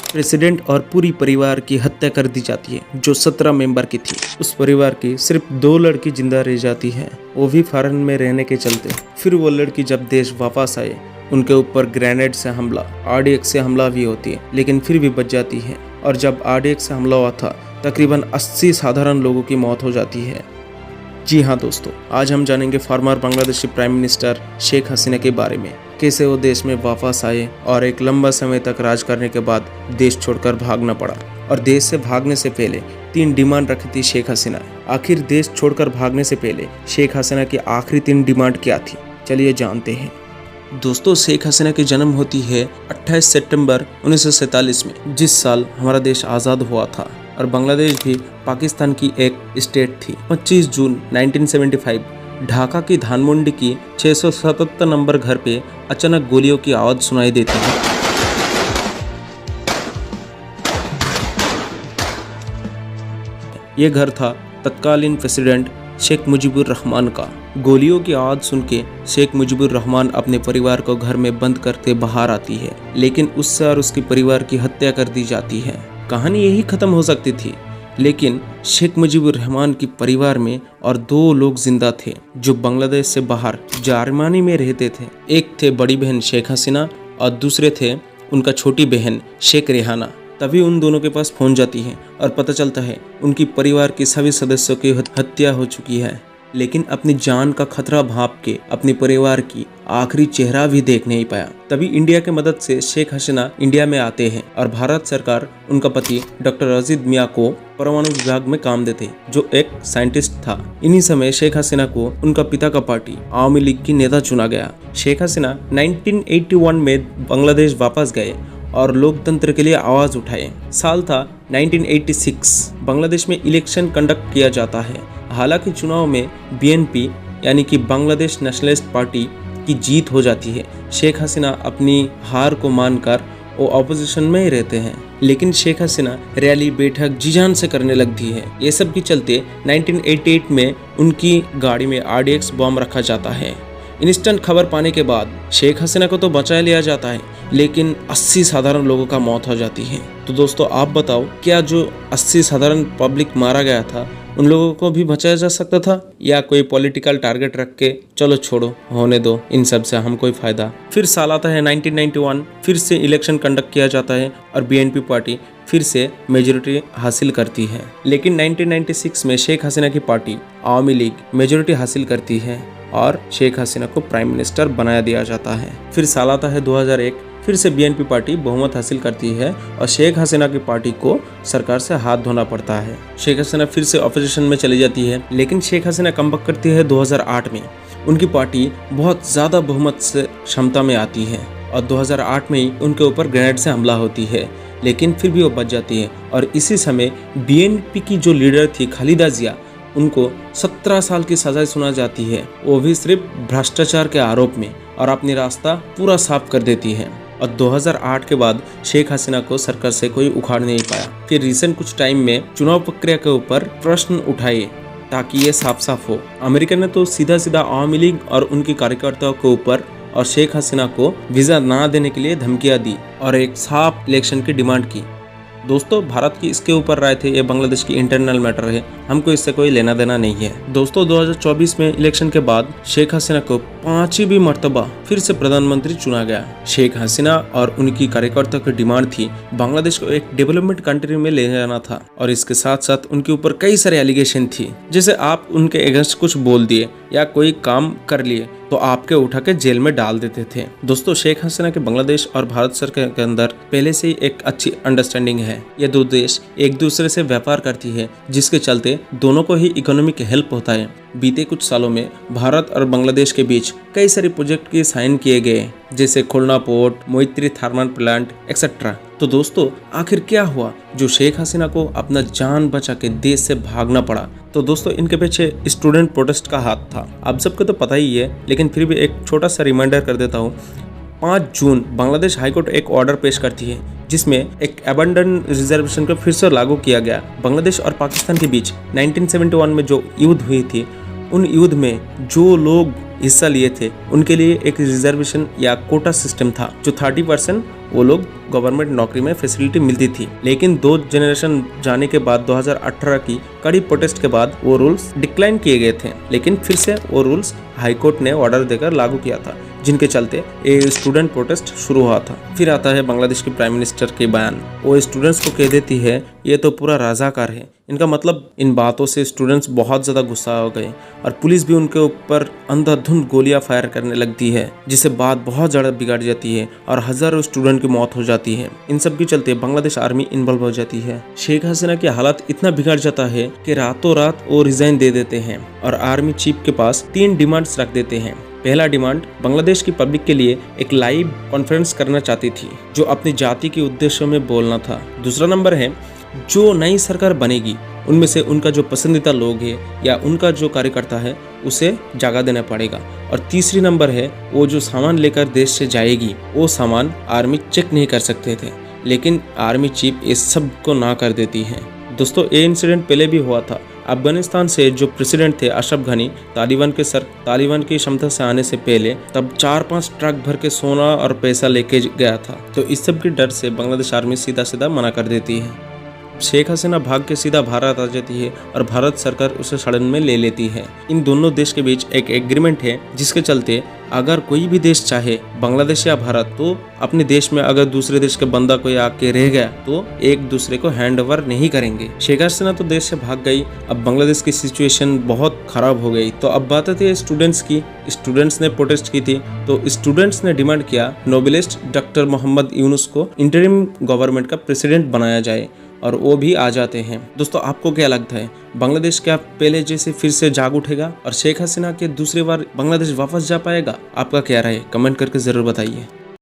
President और पूरी परिवार की हत्या कर दी जाती है जो 17 मेंबर की थी। उस परिवार की सिर्फ 2 लड़की जिंदा रह जाती है, वो भी फॉरेन में रहने के चलते। फिर वो लड़की जब देश वापस आए, उनके ऊपर ग्रेनेड से हमला, आरडीएक्स से हमला भी होती है, लेकिन फिर भी बच जाती है। और जब आरडीएक्स से हमला हुआ था, तकरीबन 80 साधारण लोगों की मौत हो जाती है। जी हाँ दोस्तों, आज हम जानेंगे former Bangladeshi prime minister Sheikh Hasina के बारे में, कैसे वो देश में वापस आए और एक लंबा समय तक राज करने के बाद देश छोड़कर भागना पड़ा। और देश से भागने से पहले 3 डिमांड रखी थी शेख हसीना। आखिर देश छोड़कर भागने से पहले शेख हसीना की आखिरी 3 डिमांड क्या थी, चलिए जानते हैं। दोस्तों, शेख हसीना की जन्म होती है 28 सितंबर 1947 में, जिस साल हमारा देश आज़ाद हुआ था और बांग्लादेश भी पाकिस्तान की एक स्टेट थी। 25 जून 1975 ढाका की धानमंडी की 677 नंबर घर पे अचानक गोलियों की आवाज़ सुनाई देती है। ये घर था तत्कालीन प्रेसिडेंट शेख मुजीबुर रहमान का। गोलियों की आवाज़ सुन के शेख मुजीबुर रहमान अपने परिवार को घर में बंद करके बाहर आती है, लेकिन उससे और उसके परिवार की हत्या कर दी जाती है। कहानी यही खत्म हो सकती थी, लेकिन शेख मुजीबुर रहमान के परिवार में और 2 लोग जिंदा थे जो बांग्लादेश से बाहर जर्मनी में रहते थे। एक थे बड़ी बहन शेख हसीना और दूसरे थे उनका छोटी बहन शेख रेहाना। तभी उन दोनों के पास फोन जाती है और पता चलता है उनकी परिवार के सभी सदस्यों की हत्या हो चुकी है। लेकिन अपनी जान का खतरा भाप के अपने परिवार की आखिरी चेहरा भी देख नहीं पाया। तभी इंडिया के मदद से शेख हसीना इंडिया में आते हैं और भारत सरकार उनका पति डॉक्टर रशीद मियां को परमाणु विभाग में काम देते, जो एक साइंटिस्ट था। इन्हीं समय शेख हसीना को उनका पिता का पार्टी आवामी लीग की नेता चुना गया। शेख हसीना 1981 में बांग्लादेश वापस गए और लोकतंत्र के लिए आवाज उठाए। साल था 1986। बांग्लादेश में इलेक्शन कंडक्ट किया जाता है। हालांकि चुनाव में बीएनपी यानी कि बांग्लादेश नेशनलिस्ट पार्टी की जीत हो जाती है। शेख हसीना अपनी हार को मानकर वो ऑपोजिशन में ही रहते हैं, लेकिन शेख हसीना रैली बैठक जी जान से करने लगती है। ये सब के चलते 1988 में उनकी गाड़ी में आरडीएक्स बॉम्ब रखा जाता है। इंस्टेंट खबर पाने के बाद शेख हसीना को तो बचा लिया जाता है, लेकिन 80 साधारण लोगों का मौत हो जाती है। तो दोस्तों, आप बताओ, क्या जो 80 साधारण पब्लिक मारा गया था उन लोगों को भी बचाया जा सकता था, या कोई पॉलिटिकल टारगेट रख के चलो छोड़ो होने दो, इन सब से हम कोई फायदा। फिर साल आता है 1991, फिर से इलेक्शन कंडक्ट किया जाता है और बीएनपी पार्टी फिर से मेजोरिटी हासिल करती है। लेकिन 1996 में शेख हसीना की पार्टी आवामी लीग मेजोरिटी हासिल करती है और शेख हसीना को प्राइम मिनिस्टर बनाया दिया जाता है। फिर साल आता है 2001, फिर से बीएनपी पार्टी बहुमत हासिल करती है और शेख हसीना की पार्टी को सरकार से हाथ धोना पड़ता है। शेख हसीना फिर से ऑपोजिशन में चली जाती है, लेकिन शेख हसीना कमबैक करती है 2008 में। उनकी पार्टी बहुत ज़्यादा बहुमत से क्षमता में आती है और 2008 में ही उनके ऊपर ग्रेनेड से हमला होती है, लेकिन फिर भी वो बच जाती है। और इसी समय बीएनपी की जो लीडर थी खालिदा जिया, उनको 17 साल की सजा सुना जाती है, वो भी सिर्फ भ्रष्टाचार के आरोप में, और अपनी रास्ता पूरा साफ कर देती है। और 2008 के बाद शेख हसीना को सरकार से कोई उखाड़ नहीं पाया। फिर रिसेंट कुछ टाइम में चुनाव प्रक्रिया के ऊपर प्रश्न उठाए ताकि ये साफ साफ हो। अमेरिका ने तो सीधा सीधा आवामी लीग और उनके कार्यकर्ताओं के ऊपर और शेख हसीना को वीजा ना देने के लिए धमकियां दी और एक साफ इलेक्शन की डिमांड की। दोस्तों, भारत की इसके ऊपर राय थे, ये बांग्लादेश की इंटरनल मैटर है, हमको इससे कोई लेना देना नहीं है। दोस्तों, 2024 में इलेक्शन के बाद शेख हसीना को 5वीं मर्तबा फिर से प्रधानमंत्री चुना गया। शेख हसीना और उनकी कार्यकर्ताओं की डिमांड थी बांग्लादेश को एक डेवलपमेंट कंट्री में ले जाना था, और इसके साथ साथ उनके ऊपर कई सारे एलिगेशन थी, जैसे आप उनके अगेंस्ट कुछ बोल दिए या कोई काम कर लिए तो आपके उठा के जेल में डाल देते थे। दोस्तों, शेख हसीना के बांग्लादेश और भारत सरकार के अंदर पहले से ही एक अच्छी अंडरस्टैंडिंग है। ये 2 देश एक दूसरे से व्यापार करती है, जिसके चलते दोनों को ही इकोनॉमिक हेल्प होता है। बीते कुछ सालों में भारत और बांग्लादेश के बीच कई सारे प्रोजेक्ट के साइन किए गए, जैसे खुलना पोर्ट, मोइत्री थर्मल प्लांट एक्सेट्रा। तो दोस्तों, आखिर क्या हुआ जो शेख हसीना को अपना जान बचा के देश से भागना पड़ा? तो दोस्तों, इनके पीछे स्टूडेंट प्रोटेस्ट का हाथ था। आप सबको तो पता ही है, लेकिन फिर भी एक छोटा सा रिमाइंडर कर देता हूँ। 5 जून बांग्लादेश हाईकोर्ट एक ऑर्डर पेश करती है, जिसमें एक अबंडन रिजर्वेशन को फिर से लागू किया गया। बांग्लादेश और पाकिस्तान के बीच 1971 में जो युद्ध हुई थी, उन युद्ध में जो लोग हिस्सा लिए थे उनके लिए एक रिजर्वेशन या कोटा सिस्टम था, जो 30% वो लोग गवर्नमेंट नौकरी में फैसिलिटी मिलती थी। लेकिन 2 जनरेशन जाने के बाद 2018 की कड़ी प्रोटेस्ट के बाद वो रूल्स डिक्लाइन किए गए थे, लेकिन फिर से वो रूल्स हाईकोर्ट ने ऑर्डर देकर लागू किया था, जिनके चलते ये स्टूडेंट प्रोटेस्ट शुरू हुआ था। फिर आता है बांग्लादेश की प्राइम मिनिस्टर के बयान। वो स्टूडेंट्स को कह देती है ये तो पूरा राजाकार है। इनका मतलब इन बातों से स्टूडेंट्स बहुत ज़्यादा गुस्सा हो गए और पुलिस भी उनके ऊपर अंधाधुंध गोलियां फायर करने लगती है, जिससे बात बहुत ज़्यादा बिगड़ जाती है और हज़ारों स्टूडेंट की मौत हो जाती है। इन सब के चलते बांग्लादेश आर्मी इन्वॉल्व हो जाती है। शेख हसीना की हालत इतना बिगड़ जाता है कि रातों रात वो रिजाइन दे देते हैं और आर्मी चीफ के पास 3 डिमांड्स रख देते हैं। पहला डिमांड, बांग्लादेश की पब्लिक के लिए एक लाइव कॉन्फ्रेंस करना चाहती थी जो अपनी जाति के उद्देश्यों में बोलना था। दूसरा नंबर है, जो नई सरकार बनेगी उनमें से उनका जो पसंदीदा लोग है या उनका जो कार्यकर्ता है उसे जगह देना पड़ेगा। और तीसरी नंबर है, वो जो सामान लेकर देश से जाएगी वो सामान आर्मी चेक नहीं कर सकते थे, लेकिन आर्मी चीफ इस सब को ना कर देती है। दोस्तों, ये इंसिडेंट पहले भी हुआ था। अफगानिस्तान से जो प्रेसिडेंट थे अशरफ गनी, तालिबान की क्षमता से आने से पहले तब 4-5 ट्रक भर के सोना और पैसा लेके गया था। तो इस सब के डर से बांग्लादेश आर्मी सीधा सीधा मना कर देती है। शेख हसीना भाग के सीधा भारत आ जाती है और भारत सरकार उसे सड़न में ले लेती है। इन दोनों देश के बीच एक एग्रीमेंट है जिसके चलते अगर कोई भी देश चाहे, बांग्लादेश या भारत, तो अपने देश में अगर दूसरे देश के बंदा कोई आके रह गया तो एक दूसरे को हैंड ओवर नहीं करेंगे। शेख हसीना तो देश से भाग गई। अब बांग्लादेश की सिचुएशन बहुत खराब हो गई। तो अब बात आती है स्टूडेंट्स की। स्टूडेंट्स ने प्रोटेस्ट की थी, तो स्टूडेंट्स ने डिमांड किया नोबेलिस्ट डॉक्टर मोहम्मद यूनुस को इंटरिम गवर्नमेंट का प्रेसिडेंट बनाया जाए, और वो भी आ जाते हैं। दोस्तों, आपको क्या लगता है, बांग्लादेश क्या पहले जैसे फिर से जाग उठेगा और शेख हसीना के दूसरी बार बांग्लादेश वापस जा पाएगा? आपका क्या राय है? कमेंट करके जरूर बताइए।